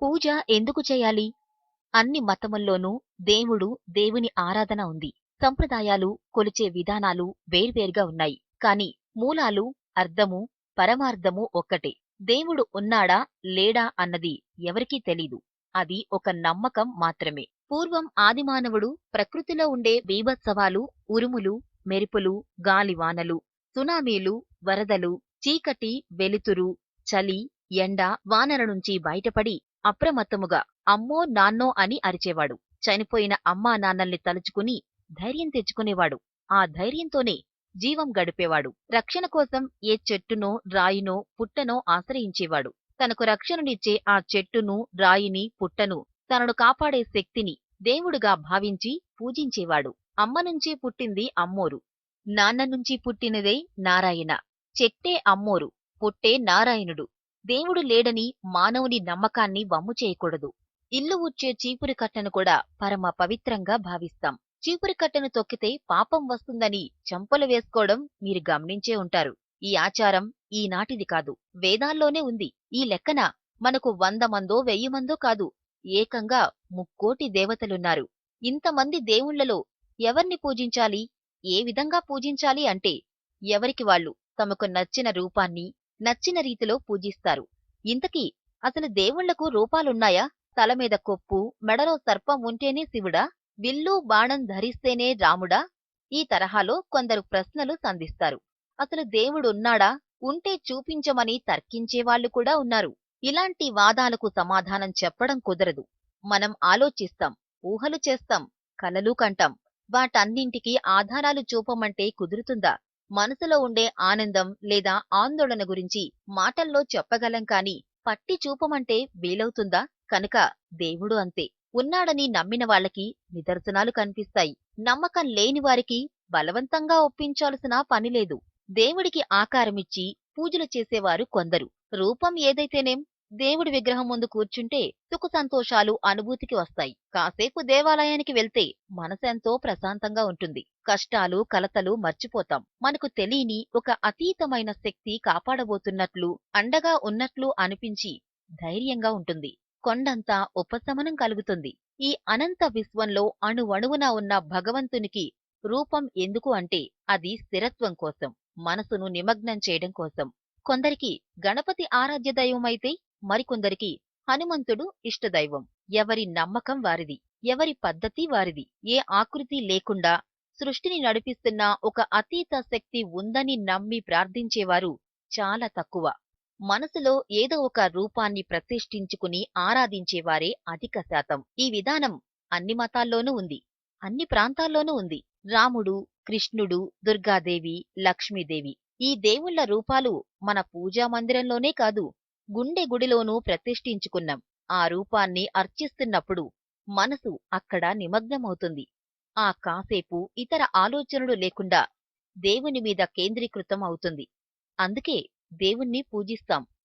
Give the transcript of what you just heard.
పూజ ఎందుకు చేయాలి? అన్ని మతముల్లోనూ దేవుడు, దేవుని ఆరాధన ఉంది. సంప్రదాయాలు, కొలిచే విధానాలు వేర్వేరుగా ఉన్నాయి. కాని మూలాలు, అర్థము, పరమార్థము ఒక్కటే. దేవుడు ఉన్నాడా, లేడా అన్నది ఎవరికీ తెలీదు. అది ఒక నమ్మకం మాత్రమే. పూర్వం ఆదిమానవుడు ప్రకృతిలో ఉండే బీభత్సవాలు, ఉరుములు, మెరుపులు, గాలివానలు, సునామీలు, వరదలు, చీకటి, వెలుతురు, చలి, ఎండ, వానల నుంచి బయటపడి అప్రమత్తముగా అమ్మో నాన్నో అని అరిచేవాడు. చనిపోయిన అమ్మా నాన్నల్ని తలుచుకుని ధైర్యం తెచ్చుకునేవాడు. ఆ ధైర్యంతోనే జీవం గడిపేవాడు. రక్షణ కోసం ఏ చెట్టునో, రాయినో, పుట్టనో ఆశ్రయించేవాడు. తనకు రక్షణనిచ్చే ఆ చెట్టును, రాయిని, పుట్టను, తనను కాపాడే శక్తిని దేవుడుగా భావించి పూజించేవాడు. అమ్మ నుంచి పుట్టింది అమ్మోరు, నాన్న నుంచి పుట్టినదే నారాయణ. చెట్టే అమ్మోరు, పుట్టే నారాయణుడు. దేవుడు లేడని మానవుని నమ్మకాన్ని వమ్ము చేయకూడదు. ఇల్లు ఊడ్చే చీపురి కట్టను కూడా పరమ పవిత్రంగా భావిస్తాం. చీపురి కట్టను తొక్కితే పాపం వస్తుందని చెంపలు వేసుకోవడం మీరు గమనించే ఉంటారు. ఈ ఆచారం ఈనాటిది కాదు, వేదాల్లోనే ఉంది. ఈ లెక్కన మనకు 100 మందో 1000 మందో కాదు, ఏకంగా 3,000,000 దేవతలున్నారు. ఇంతమంది దేవుళ్లలో ఎవర్ని పూజించాలి? ఏ విధంగా పూజించాలి అంటే ఎవరికి వాళ్ళు తమకు నచ్చిన రూపాన్ని నచ్చిన రీతిలో పూజిస్తారు. ఇంతకీ అసలు దేవుళ్లకు రూపాలున్నాయా? తలమీద కొప్పు, మెడలో సర్పం ఉంటేనే శివుడా? విల్లు బాణం ధరిస్తేనే రాముడా? ఈ తరహాలో కొందరు ప్రశ్నలు సంధిస్తారు. అసలు దేవుడున్నాడా? ఉంటే చూపించమని తర్కించేవాళ్లు కూడా ఉన్నారు. ఇలాంటి వాదాలకు సమాధానం చెప్పడం కుదరదు. మనం ఆలోచిస్తాం, ఊహలు చేస్తాం, కలలు కంటాం. వాటన్నింటికీ ఆధారాలు చూపమంటే కుదురుతుందా? మనసులో ఉండే ఆనందం లేదా ఆందోళన గురించి మాటల్లో చెప్పగలం కాని పట్టి చూపమంటే వీలవుతుందా? కనుక దేవుడు అంతే. ఉన్నాడని నమ్మిన వాళ్ళకి నిదర్శనాలు కనిపిస్తాయి. నమ్మకం లేని వారికి బలవంతంగా ఒప్పించాల్సిన పనిలేదు. దేవుడికి ఆకారమిచ్చి పూజలు చేసేవారు కొందరు. రూపం ఏదైతేనేం, దేవుడి విగ్రహం ముందు కూర్చుంటే సుఖ సంతోషాలు అనుభూతికి వస్తాయి. కాసేపు దేవాలయానికి వెళ్తే మనసెంతో ప్రశాంతంగా ఉంటుంది. కష్టాలు, కలతలు మర్చిపోతాం. మనకు తెలియని ఒక అతీతమైన శక్తి కాపాడబోతున్నట్లు, అండగా ఉన్నట్లు అనిపించి ధైర్యంగా ఉంటుంది. కొండంతా ఉపశమనం కలుగుతుంది. ఈ అనంత విశ్వంలో అణువణువున ఉన్న భగవంతునికి రూపం ఎందుకు అంటే అది స్థిరత్వం కోసం, మనసును నిమగ్నం చేయడం కోసం. కొందరికి గణపతి ఆరాధ్య దైవమైతే మరికొందరికి హనుమంతుడు ఇష్టదైవం. ఎవరి నమ్మకం వారిది, ఎవరి పద్ధతి వారిది. ఏ ఆకృతి లేకుండా సృష్టిని నడిపిస్తున్న ఒక అతీత శక్తి ఉందని నమ్మి ప్రార్థించేవారు చాలా తక్కువ. మనసులో ఏదో ఒక రూపాన్ని ప్రతిష్ఠించుకుని ఆరాధించేవారే అధిక శాతం. ఈ విధానం అన్ని మతాల్లోనూ ఉంది, అన్ని ప్రాంతాల్లోనూ ఉంది. రాముడు, కృష్ణుడు, దుర్గాదేవి, లక్ష్మీదేవి ఈ దేవుళ్ల రూపాలు మన పూజా మందిరంలోనే కాదు, గుండె గుడిలోనూ ప్రతిష్ఠించుకున్నాం. ఆ రూపాన్ని అర్చిస్తున్నప్పుడు మనసు అక్కడ నిమగ్నమవుతుంది. ఆ కాసేపు ఇతర ఆలోచనలు లేకుండా దేవుని మీద కేంద్రీకృతం అవుతుంది. అందుకే దేవుణ్ణి పూజిస్తాం.